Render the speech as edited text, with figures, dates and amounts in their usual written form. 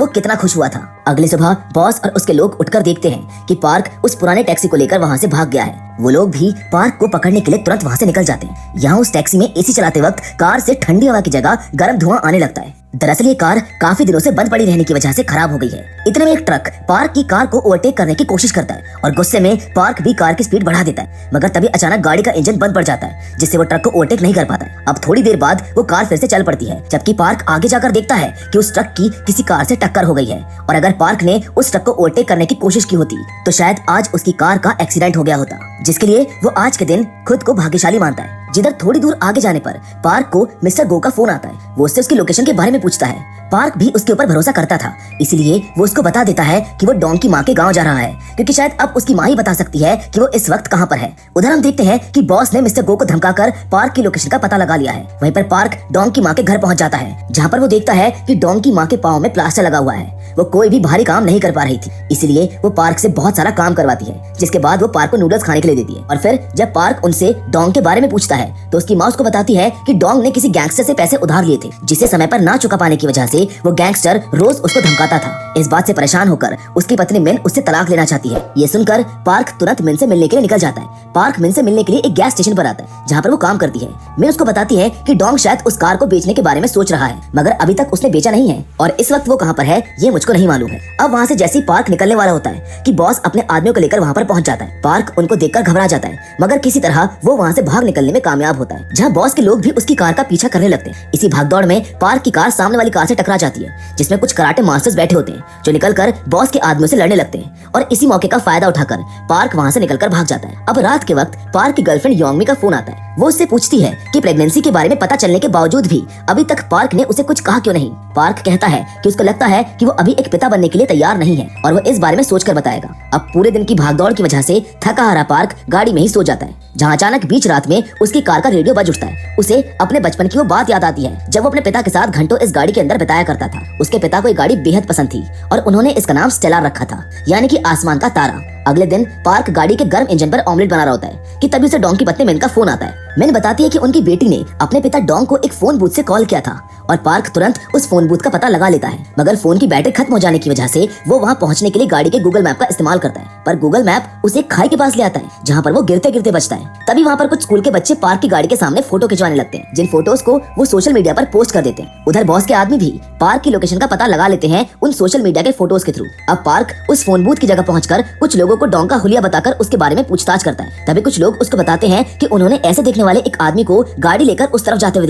वो कितना खुश हुआ था। अगली सुबह बॉस और उसके लोग उठकर देखते हैं कि पार्क उस पुराने टैक्सी को लेकर वहाँ से भाग गया है। वो लोग भी पार्क को पकड़ने के लिए तुरंत वहाँ से निकल जाते हैं। यहाँ उस टैक्सी में एसी चलाते वक्त कार से ठंडी हवा की जगह गर्म धुआं आने लगता है। दरअसल ये कार काफी दिनों से बंद पड़ी रहने की वजह से खराब हो गई है। इतने में एक ट्रक पार्क की कार को ओवरटेक करने की कोशिश करता है और गुस्से में पार्क भी कार की स्पीड बढ़ा देता है, मगर तभी अचानक गाड़ी का इंजन बंद पड़ जाता है, जिससे वो ट्रक को ओवरटेक नहीं कर पाता है। अब थोड़ी देर बाद वो कार फिर से चल पड़ती है, जबकि पार्क आगे जाकर देखता है कि उस ट्रक की किसी कार से टक्कर हो गई है और अगर पार्क ने उस ट्रक को ओवरटेक करने की कोशिश की होती तो शायद आज उसकी कार का एक्सीडेंट हो गया होता, जिसके लिए वो आज के दिन खुद को भाग्यशाली मानता है। जिधर थोड़ी दूर आगे जाने पर पार्क को मिस्टर गो का फोन आता है। वो उससे उसकी लोकेशन के बारे में पूछता है। पार्क भी उसके ऊपर भरोसा करता था, इसलिए वो उसको बता देता है कि वो डॉन की माँ के गांव जा रहा है, क्योंकि शायद अब उसकी माँ ही बता सकती है कि वो इस वक्त कहाँ पर है। उधर हम देखते हैं कि बॉस ने मिस्टर गो को धमकाकर पार्क की लोकेशन का पता लगा लिया है। वहीं पर पार्क डॉन की माँ के घर पहुंच जाता है, जहाँ पर वो देखता है कि डॉन की माँ के पाँव में प्लास्टर लगा हुआ है। वो कोई भी भारी काम नहीं कर पा रही थी, इसलिए वो पार्क से बहुत सारा काम करवाती है, जिसके बाद वो पार्क को नूडल्स खाने के लिए देती है। और फिर जब पार्क उनसे डॉन के बारे में पूछता है तो उसकी माँ उसको बताती है कि डॉन ने किसी गैंगस्टर से पैसे उधार लिए थे, जिसे समय पर ना चुका पाने की वजह से वो गैंगस्टर रोज उसको धमकाता था। इस बात से परेशान होकर उसकी पत्नी मिन उससे तलाक लेना चाहती है। ये सुनकर पार्क तुरंत मिन से मिलने के लिए निकल जाता है। पार्क मिन से मिलने के लिए एक गैस स्टेशन पर आता है, जहाँ पर वो काम करती है। मिन उसको बताती है कि डॉन शायद उस कार को बेचने के बारे में सोच रहा है, मगर अभी तक उसने बेचा नहीं है और इस वक्त वो कहाँ पर है ये मुझको नहीं मालूम है। अब वहाँ से जैसे ही पार्क निकलने वाला होता है कि बॉस अपने आदमियों को लेकर वहाँ पर पहुँच जाता है। पार्क उनको देखकर घबरा जाता है, मगर किसी तरह वो वहाँ से भाग निकलने में कामयाब होता है, जहाँ बॉस के लोग भी उसकी कार का पीछा करने लगते हैं। इसी भागदौड़ में पार्क की कार सामने वाली कार से टकरा जाती है, जिसमें कुछ कराटे मास्टर्स बैठे होते हैं, जो निकलकर बॉस के आदमियों से लड़ने लगते हैं और इसी मौके का फायदा उठाकर पार्क वहाँ से निकलकर भाग जाता है। अब रात के वक्त पार्क की गर्लफ्रेंड योंगमी का फोन आता है। वो उससे पूछती है कि प्रेगनेंसी के बारे में पता चलने के बावजूद भी अभी तक पार्क ने उसे कुछ कहा क्यों नहीं। पार्क कहता है कि उसको लगता है कि वो अभी एक पिता बनने के लिए तैयार नहीं है और वो इस बारे में सोचकर बताएगा। अब पूरे दिन की भागदौड़ की वजह से थका हारा पार्क गाड़ी में ही सो जाता है, जहाँ अचानक बीच रात में उसकी कार का रेडियो बज उठता है। उसे अपने बचपन की वो बात याद आती है, जब वो अपने पिता के साथ घंटों इस गाड़ी के अंदर बिताया करता था। उसके पिता को ये गाड़ी बेहद पसंद थी और उन्होंने इसका नाम स्टेलर रखा था, यानी कि आसमान का तारा। अगले दिन पार्क गाड़ी के गर्म इंजन पर ऑमलेट बना रहा होता है कि तभी उसे डॉन की पत्नी मिन का फोन आता है। मिन बताती है कि उनकी बेटी ने अपने पिता डॉन को एक फोन बूथ से कॉल किया था और पार्क तुरंत उस फोन बूथ का पता लगा लेता है, मगर फोन की बैटरी खत्म हो जाने की वजह से वो वहाँ पहुँचने के लिए गाड़ी के गूगल मैप का इस्तेमाल करता है, पर गूगल मैप उसे खाई के पास ले आता है, जहाँ पर वो गिरते गिरते बचता है। तभी वहाँ पर कुछ स्कूल के बच्चे पार्क की गाड़ी के सामने फोटो खिंचवाने लगते हैं, जिन फोटोज को वो सोशल मीडिया पर पोस्ट कर देते हैं। उधर बॉस के आदमी भी पार्क की लोकेशन का पता लगा लेते हैं उन सोशल मीडिया के फोटोज के थ्रू। अब पार्क उस फोन बूथ की जगह पहुंचकर कुछ लोगों को डॉन का हुलिया बताकर उसके बारे में पूछताछ करता है। तभी कुछ लोग उसको बताते हैं कि उन्होंने ऐसे देखने वाले एक आदमी को गाड़ी लेकर उस तरफ जाते हुए